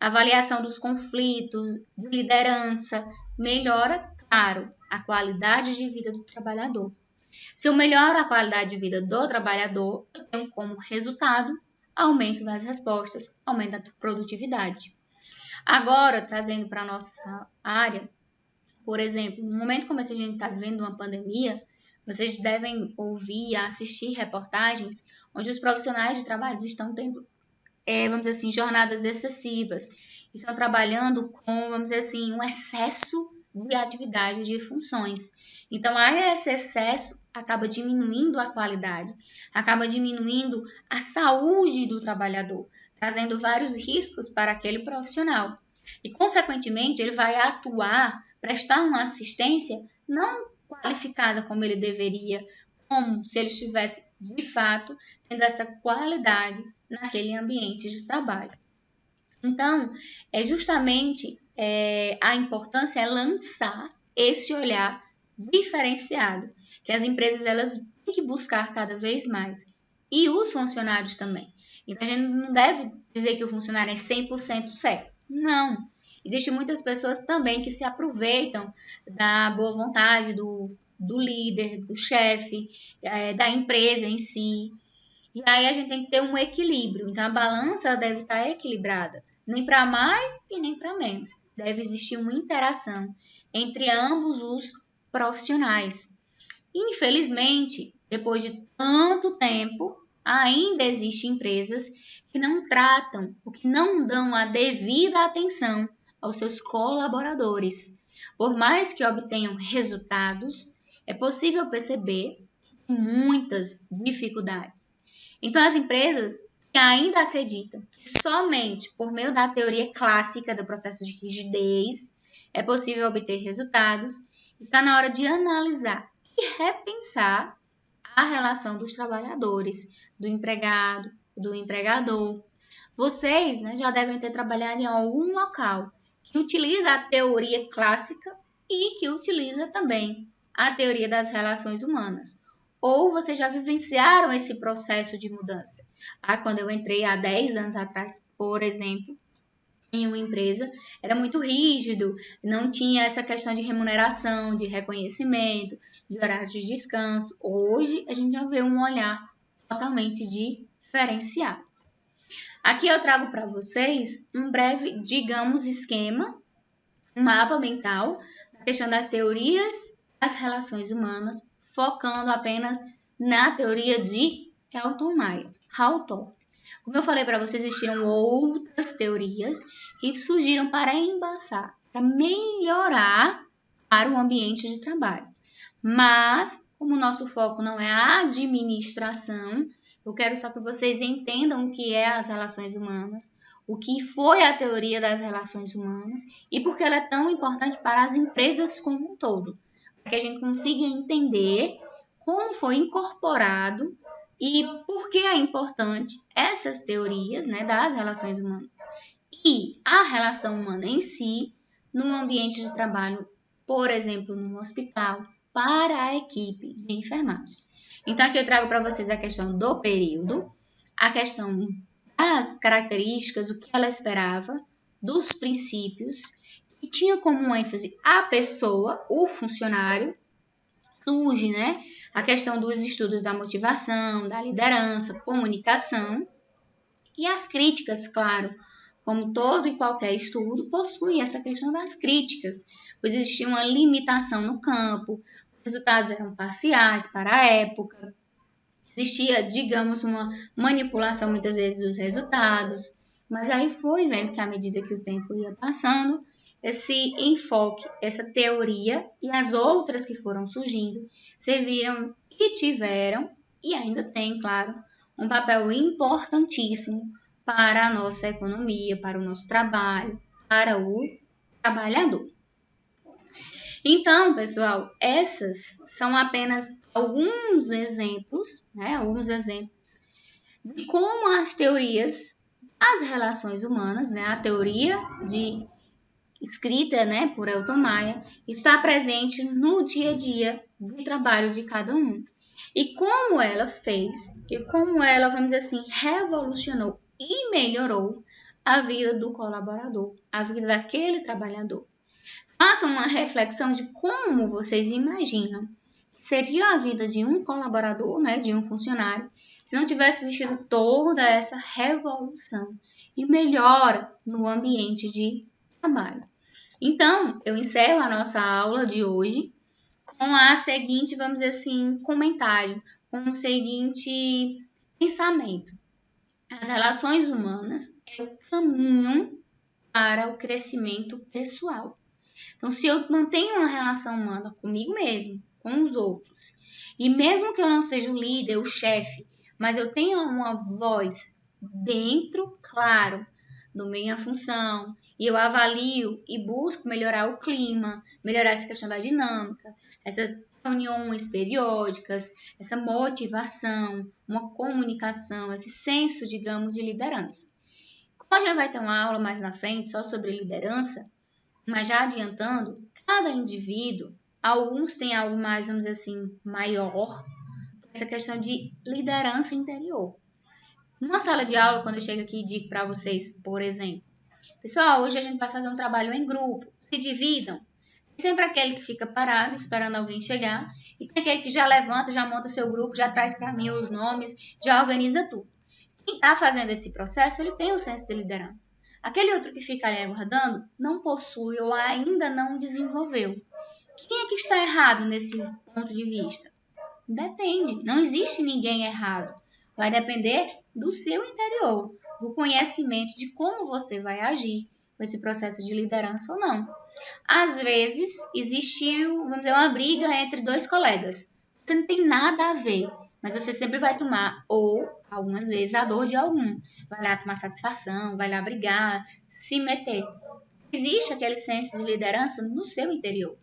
avaliação dos conflitos, de liderança, melhora, claro, a qualidade de vida do trabalhador. Se eu melhoro a qualidade de vida do trabalhador, eu tenho como resultado aumento das respostas, aumento da produtividade. Agora, trazendo para a nossa área, por exemplo, no momento como esse a gente está vivendo uma pandemia, vocês devem ouvir e assistir reportagens onde os profissionais de trabalho estão tendo, vamos dizer assim, jornadas excessivas. Estão trabalhando com, vamos dizer assim, um excesso de atividade, de funções. Então, esse excesso acaba diminuindo a qualidade, acaba diminuindo a saúde do trabalhador, trazendo vários riscos para aquele profissional. E, consequentemente, ele vai atuar, prestar uma assistência não qualificada como ele deveria, como se ele estivesse, de fato, tendo essa qualidade naquele ambiente de trabalho. Então, justamente a importância é lançar esse olhar diferenciado, que as empresas elas têm que buscar cada vez mais. e os funcionários também. Então, a gente não deve dizer que o funcionário é 100% certo. Não. Existem muitas pessoas também que se aproveitam da boa vontade do líder, do chefe, da empresa em si. E aí a gente tem que ter um equilíbrio. Então, a balança deve estar equilibrada. Nem para mais e nem para menos. Deve existir uma interação entre ambos os profissionais. Infelizmente, depois de tanto tempo, ainda existem empresas que não tratam, ou que não dão a devida atenção aos seus colaboradores. Por mais que obtenham resultados, é possível perceber que tem muitas dificuldades. Então, as empresas que ainda acreditam que somente por meio da teoria clássica do processo de rigidez é possível obter resultados, está na hora de analisar e repensar a relação dos trabalhadores, do empregado, do empregador. Vocês, né, já devem ter trabalhado em algum local que utiliza a teoria clássica e que utiliza também a teoria das relações humanas. Ou vocês já vivenciaram esse processo de mudança. Quando eu entrei há 10 anos atrás, por exemplo, em uma empresa, era muito rígido, não tinha essa questão de remuneração, de reconhecimento, de horário de descanso. Hoje, a gente já vê um olhar totalmente diferenciado. Aqui eu trago para vocês um breve, digamos, esquema, um mapa mental, da questão das teorias das relações humanas, focando apenas na teoria de Elton Mayer, Hawthorne. Como eu falei para vocês, existiram outras teorias que surgiram para embaçar, para melhorar para o ambiente de trabalho. Mas, como o nosso foco não é a administração, eu quero só que vocês entendam o que é as relações humanas, o que foi a teoria das relações humanas e por que ela é tão importante para as empresas como um todo. Para que a gente consiga entender como foi incorporado e por que é importante essas teorias, né, das relações humanas e a relação humana em si no ambiente de trabalho, por exemplo, no hospital, para a equipe de enfermagem. Então, aqui eu trago para vocês a questão do período, a questão das características, o que ela esperava, dos princípios, que tinha como ênfase a pessoa, o funcionário. Surge, né, a questão dos estudos da motivação, da liderança, comunicação e as críticas, claro, como todo e qualquer estudo, possui essa questão das críticas, pois existia uma limitação no campo, os resultados eram parciais para a época, existia, digamos, uma manipulação muitas vezes dos resultados, mas aí foi vendo que à medida que o tempo ia passando, esse enfoque, essa teoria e as outras que foram surgindo serviram e tiveram, e ainda tem, claro, um papel importantíssimo para a nossa economia, para o nosso trabalho, para o trabalhador. Então, pessoal, essas são apenas alguns exemplos, né, de como as teorias das relações humanas, né, a teoria escrita, né, por Elton Mayer, está presente no dia a dia do trabalho de cada um. E como ela fez, e como ela, vamos dizer assim, revolucionou e melhorou a vida do colaborador, a vida daquele trabalhador. Façam uma reflexão de como vocês imaginam que seria a vida de um colaborador, né, de um funcionário, se não tivesse existido toda essa revolução e melhora no ambiente de trabalho. Então, eu encerro a nossa aula de hoje com a seguinte, vamos dizer assim, comentário, com o seguinte pensamento. As relações humanas é o caminho para o crescimento pessoal. Então, se eu mantenho uma relação humana comigo mesmo, com os outros, e mesmo que eu não seja o líder, o chefe, mas eu tenho uma voz dentro, claro, da minha função, e eu avalio e busco melhorar o clima, melhorar essa questão da dinâmica, essas reuniões periódicas, essa motivação, uma comunicação, esse senso, digamos, de liderança. Como a gente vai ter uma aula mais na frente só sobre liderança, mas já adiantando, cada indivíduo, alguns têm algo mais, vamos dizer assim, maior, essa questão de liderança interior. Numa sala de aula, quando eu chego aqui e digo para vocês, por exemplo, pessoal, hoje a gente vai fazer um trabalho em grupo, se dividam. Tem sempre aquele que fica parado, esperando alguém chegar, e tem aquele que já levanta, já monta o seu grupo, já traz para mim os nomes, já organiza tudo. Quem está fazendo esse processo, ele tem o senso de liderança. Aquele outro que fica ali aguardando, não possui ou ainda não desenvolveu. Quem é que está errado nesse ponto de vista? Depende, não existe ninguém errado. Vai depender do seu interior, do conhecimento de como você vai agir com esse processo de liderança ou não. Às vezes, existiu, vamos dizer, uma briga entre dois colegas. Você não tem nada a ver, mas você sempre vai tomar, ou algumas vezes, a dor de algum. Vai lá tomar satisfação, vai lá brigar, se meter. Existe aquele senso de liderança no seu interior.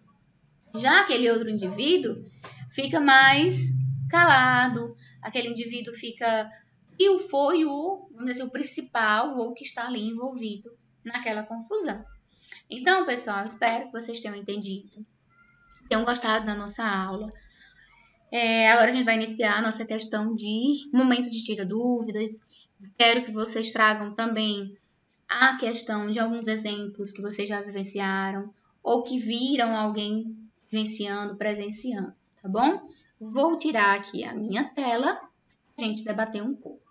Já aquele outro indivíduo fica mais calado, aquele indivíduo fica e foi vamos dizer, o principal ou que está ali envolvido naquela confusão. Então, pessoal, espero que vocês tenham entendido, tenham gostado da nossa aula. Agora a gente vai iniciar a nossa questão de momento de tira dúvidas. Quero que vocês tragam também a questão de alguns exemplos que vocês já vivenciaram ou que viram alguém vivenciando, presenciando, tá bom? Vou tirar aqui a minha tela, a gente debater um pouco.